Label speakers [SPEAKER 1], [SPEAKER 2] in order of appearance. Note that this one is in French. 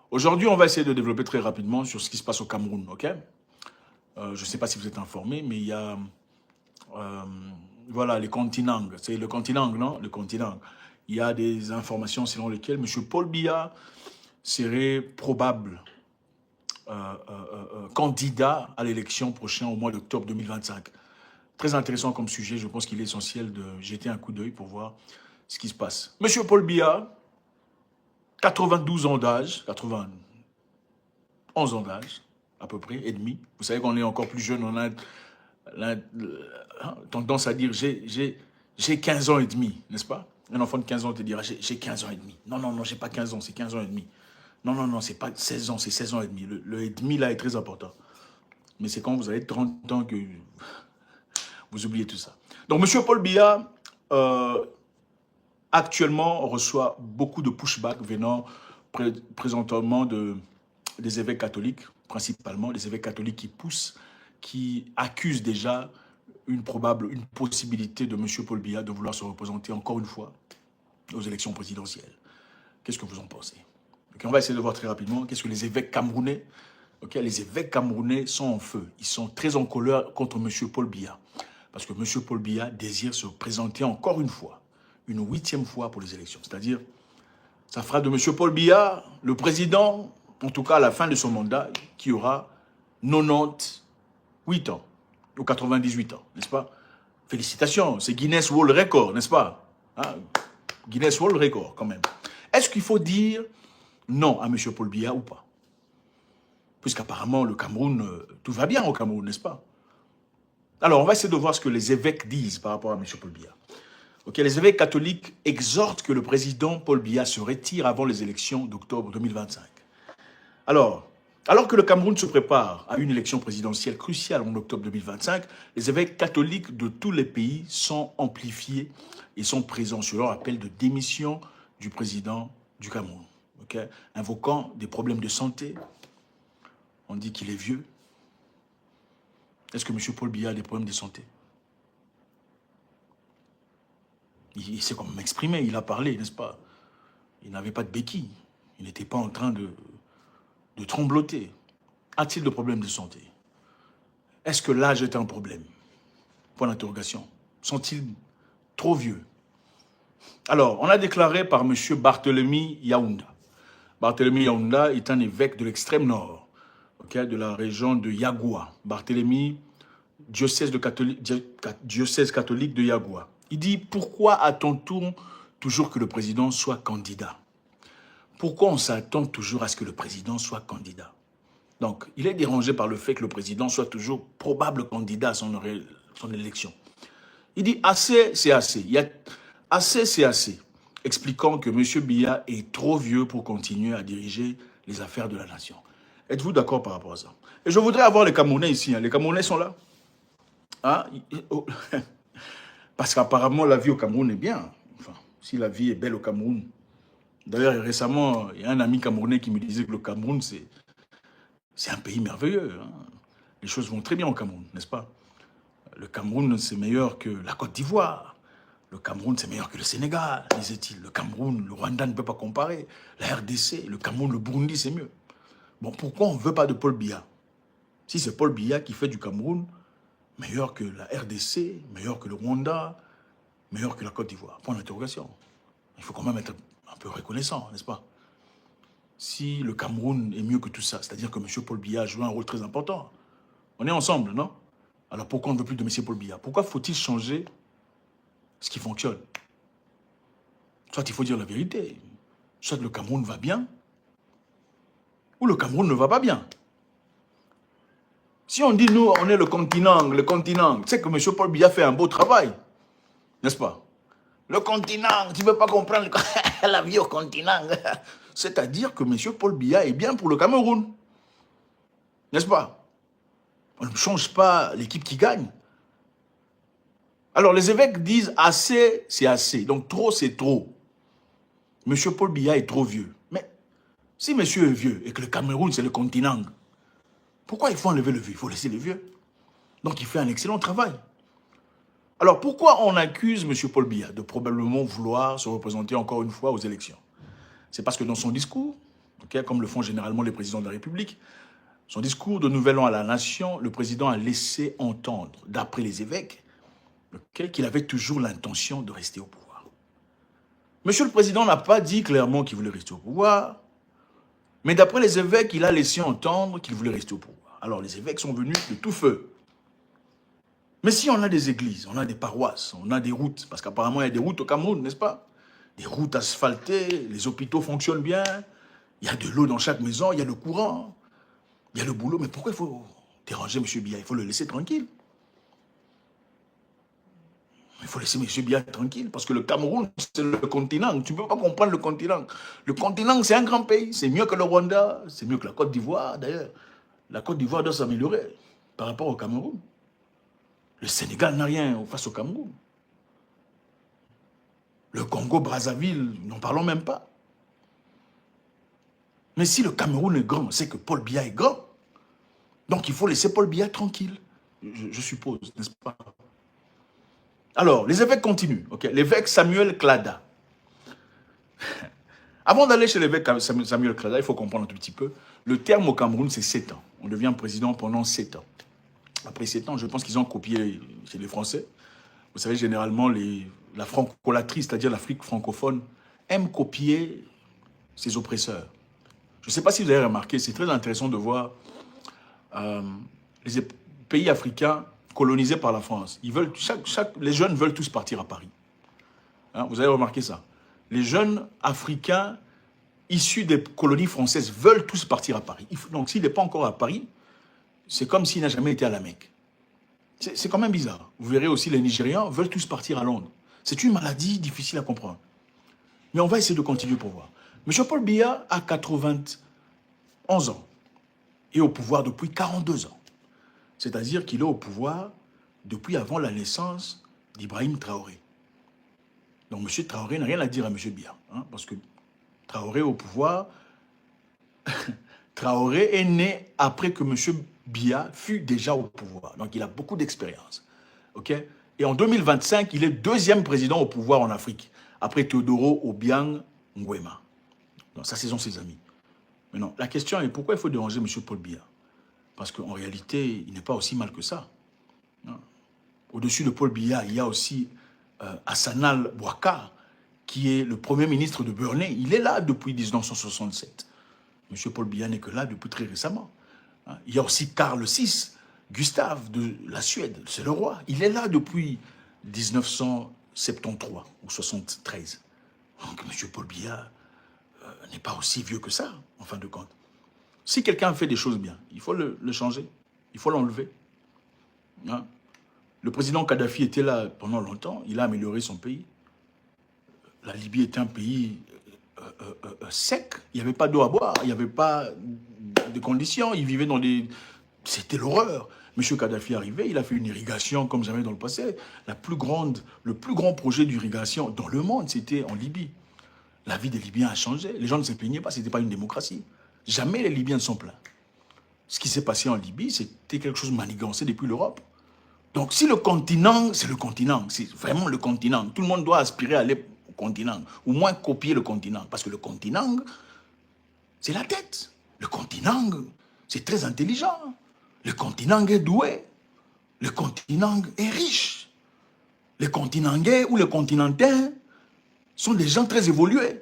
[SPEAKER 1] Aujourd'hui, on va essayer de développer très rapidement sur ce qui se passe au Cameroun, ok? Je ne sais pas si vous êtes informés, mais il y a, euh, voilà, les continents. C'est le continent, non? Le continent. Il y a des informations selon lesquelles M. Paul Biya serait probable candidat à l'élection prochaine au mois d'octobre 2025. Très intéressant comme sujet, je pense qu'il est essentiel de jeter un coup d'œil pour voir ce qui se passe. Monsieur Paul Biya, 92 ans d'âge, 91 ans d'âge, à peu près, et demi. Vous savez qu'on est encore plus jeune, on a tendance à dire j'ai 15 ans et demi, n'est-ce pas? Un enfant de 15 ans te dira j'ai 15 ans et demi. Non, non, non, j'ai pas 15 ans, c'est 15 ans et demi. Non, non, non, c'est pas 16 ans, c'est 16 ans et demi. Le et demi là est très important. Mais c'est quand vous avez 30 ans que vous oubliez tout ça. Donc, M. Paul Biya, actuellement, on reçoit beaucoup de pushback venant présentement des évêques catholiques, principalement des évêques catholiques qui poussent, qui accusent déjà une possibilité de M. Paul Biya de vouloir se représenter encore une fois aux élections présidentielles. Qu'est-ce que vous en pensez? Okay, on va essayer de voir très rapidement qu'est-ce que les évêques camerounais, les évêques camerounais sont en feu. Ils sont très en colère contre M. Paul Biya. Parce que M. Paul Biya désire se présenter encore une fois, une 8e fois pour les élections. C'est-à-dire, ça fera de M. Paul Biya le président, en tout cas à la fin de son mandat, qui aura 98 ans ou 98 ans, n'est-ce pas? Félicitations, c'est Guinness World Record, n'est-ce pas? Hein? Guinness World Record, quand même. Est-ce qu'il faut dire non à M. Paul Biya ou pas? Puisqu'apparemment, le Cameroun, tout va bien au Cameroun, n'est-ce pas? Alors, on va essayer de voir ce que les évêques disent par rapport à M. Paul Biya. Okay, les évêques catholiques exhortent que le président Paul Biya se retire avant les élections d'octobre 2025. Alors que le Cameroun se prépare à une élection présidentielle cruciale en octobre 2025, les évêques catholiques de tous les pays sont amplifiés et sont présents sur leur appel de démission du président du Cameroun. Okay, invoquant des problèmes de santé. On dit qu'il est vieux. Est-ce que M. Paul Biya a des problèmes de santé? Il sait comment m'exprimer, il a parlé, n'est-ce pas? Il n'avait pas de béquille. Il n'était pas en train de trembloter. A-t-il de problèmes de santé? Est-ce que l'âge est un problème? Point d'interrogation. Sont-ils trop vieux? Alors, on a déclaré par M. Barthélemy Yaounda. Barthélemy Yaounda est un évêque de l'extrême nord, de la région de Yagoua. Barthélemy, diocèse catholique de Yagoua. Il dit, pourquoi attend-on toujours que le président soit candidat? Pourquoi on s'attend toujours à ce que le président soit candidat? Donc, il est dérangé par le fait que le président soit toujours probable candidat à son élection. Il dit, assez, c'est assez. Il y a assez, c'est assez. Expliquant que M. Biya est trop vieux pour continuer à diriger les affaires de la nation. Êtes-vous d'accord par rapport à ça? Et je voudrais avoir les Camerounais ici. Hein. Les Camerounais sont là. Hein? Parce qu'apparemment, la vie au Cameroun est bien. Enfin, si la vie est belle au Cameroun. D'ailleurs, récemment, il y a un ami camerounais qui me disait que le Cameroun, c'est un pays merveilleux. Hein. Les choses vont très bien au Cameroun, n'est-ce pas? Le Cameroun, c'est meilleur que la Côte d'Ivoire. Le Cameroun, c'est meilleur que le Sénégal, disait-il. Le Cameroun, le Rwanda ne peut pas comparer. La RDC, le Cameroun, le Burundi, c'est mieux. Bon, pourquoi on ne veut pas de Paul Biya? Si c'est Paul Biya qui fait du Cameroun meilleur que la RDC, meilleur que le Rwanda, meilleur que la Côte d'Ivoire. Point d'interrogation. Il faut quand même être un peu reconnaissant, n'est-ce pas? Si le Cameroun est mieux que tout ça, c'est-à-dire que M. Paul Biya a joué un rôle très important. On est ensemble, non? Alors pourquoi on ne veut plus de M. Paul Biya? Pourquoi faut-il changer ce qui fonctionne? Soit il faut dire la vérité, soit le Cameroun va bien, ou le Cameroun ne va pas bien. Si on dit, nous, on est le continent, tu sais que M. Paul Biya fait un beau travail, n'est-ce pas? Le continent, tu ne peux pas comprendre la vie au continent. C'est-à-dire que M. Paul Biya est bien pour le Cameroun, n'est-ce pas? On ne change pas l'équipe qui gagne. Alors les évêques disent assez, c'est assez. Donc trop, c'est trop. M. Paul Biya est trop vieux. Mais si monsieur est vieux et que le Cameroun, c'est le continent, pourquoi il faut enlever le vieux? Il faut laisser les vieux. Donc il fait un excellent travail. Alors pourquoi on accuse M. Paul Biya de probablement vouloir se représenter encore une fois aux élections? C'est parce que dans son discours, okay, comme le font généralement les présidents de la République. Son discours de Nouvel An à la Nation, le président a laissé entendre, d'après les évêques, okay, qu'il avait toujours l'intention de rester au pouvoir. Monsieur le Président n'a pas dit clairement qu'il voulait rester au pouvoir, mais d'après les évêques, il a laissé entendre qu'il voulait rester au pouvoir. Alors les évêques sont venus de tout feu. Mais si on a des églises, on a des paroisses, on a des routes, parce qu'apparemment il y a des routes au Cameroun, n'est-ce pas? Des routes asphaltées, les hôpitaux fonctionnent bien, il y a de l'eau dans chaque maison, il y a le courant, il y a le boulot. Mais pourquoi il faut déranger M. Biya? Il faut le laisser tranquille. Il faut laisser M. Biya tranquille, parce que le Cameroun, c'est le continent. Tu ne peux pas comprendre le continent. Le continent, c'est un grand pays. C'est mieux que le Rwanda, c'est mieux que la Côte d'Ivoire. D'ailleurs, la Côte d'Ivoire doit s'améliorer par rapport au Cameroun. Le Sénégal n'a rien face au Cameroun. Le Congo-Brazzaville, n'en parlons même pas. Mais si le Cameroun est grand, c'est que Paul Biya est grand. Donc il faut laisser Paul Biya tranquille, je suppose, n'est-ce pas? Alors, les évêques continuent. Okay? L'évêque Samuel Klada. Avant d'aller chez l'évêque Samuel Klada, il faut comprendre un tout petit peu. Le terme au Cameroun, c'est 7 ans. On devient président pendant 7 ans. Après 7 ans, je pense qu'ils ont copié chez les Français. Vous savez, généralement, la francolatrie, c'est-à-dire l'Afrique francophone, aime copier ses oppresseurs. Je ne sais pas si vous avez remarqué, c'est très intéressant de voir les pays africains colonisés par la France. Ils veulent, les jeunes veulent tous partir à Paris. Hein, vous avez remarqué ça? Les jeunes africains issus des colonies françaises veulent tous partir à Paris. Donc s'il n'est pas encore à Paris, c'est comme s'il n'a jamais été à la Mecque. C'est quand même bizarre. Vous verrez aussi les Nigérians veulent tous partir à Londres. C'est une maladie difficile à comprendre. Mais on va essayer de continuer pour voir. M. Paul Biya a 91 ans et au pouvoir depuis 42 ans. C'est-à-dire qu'il est au pouvoir depuis avant la naissance d'Ibrahim Traoré. Donc M. Traoré n'a rien à dire à M. Biya. Hein, parce que Traoré au pouvoir, Traoré est né après que M. Biya fut déjà au pouvoir. Donc il a beaucoup d'expérience. Okay? Et en 2025, il est deuxième président au pouvoir en Afrique, après Teodoro Obiang Nguema. Donc ça, ce sont ses amis. Maintenant, la question est pourquoi il faut déranger M. Paul Biya? Parce qu'en réalité, il n'est pas aussi mal que ça. Au-dessus de Paul Biya, il y a aussi Hassanal Bouaka, qui est le premier ministre de Brunei. Il est là depuis 1967. M. Paul Biya n'est que là depuis très récemment. Il y a aussi Karl VI, Gustave de la Suède, c'est le roi. Il est là depuis 1973 ou 73. Donc M. Paul Biya n'est pas aussi vieux que ça, en fin de compte. Si quelqu'un fait des choses bien, il faut le changer, il faut l'enlever. Hein? Le président Kadhafi était là pendant longtemps, il a amélioré son pays. La Libye était un pays sec, il n'y avait pas d'eau à boire, il n'y avait pas de conditions, il vivait dans des... C'était l'horreur. M. Kadhafi est arrivé, il a fait une irrigation comme jamais dans le passé. Le plus grand projet d'irrigation dans le monde, c'était en Libye. La vie des Libyens a changé, les gens ne se plaignaient pas, ce n'était pas une démocratie. Jamais les Libyens ne sont plaints. Ce qui s'est passé en Libye, c'était quelque chose de manigancé depuis l'Europe. Donc si le continent, c'est le continent, c'est vraiment le continent. Tout le monde doit aspirer à aller au continent, au moins copier le continent. Parce que le continent, c'est la tête. Le continent, c'est très intelligent. Le continent est doué. Le continent est riche. Les continentais ou les continentains sont des gens très évolués.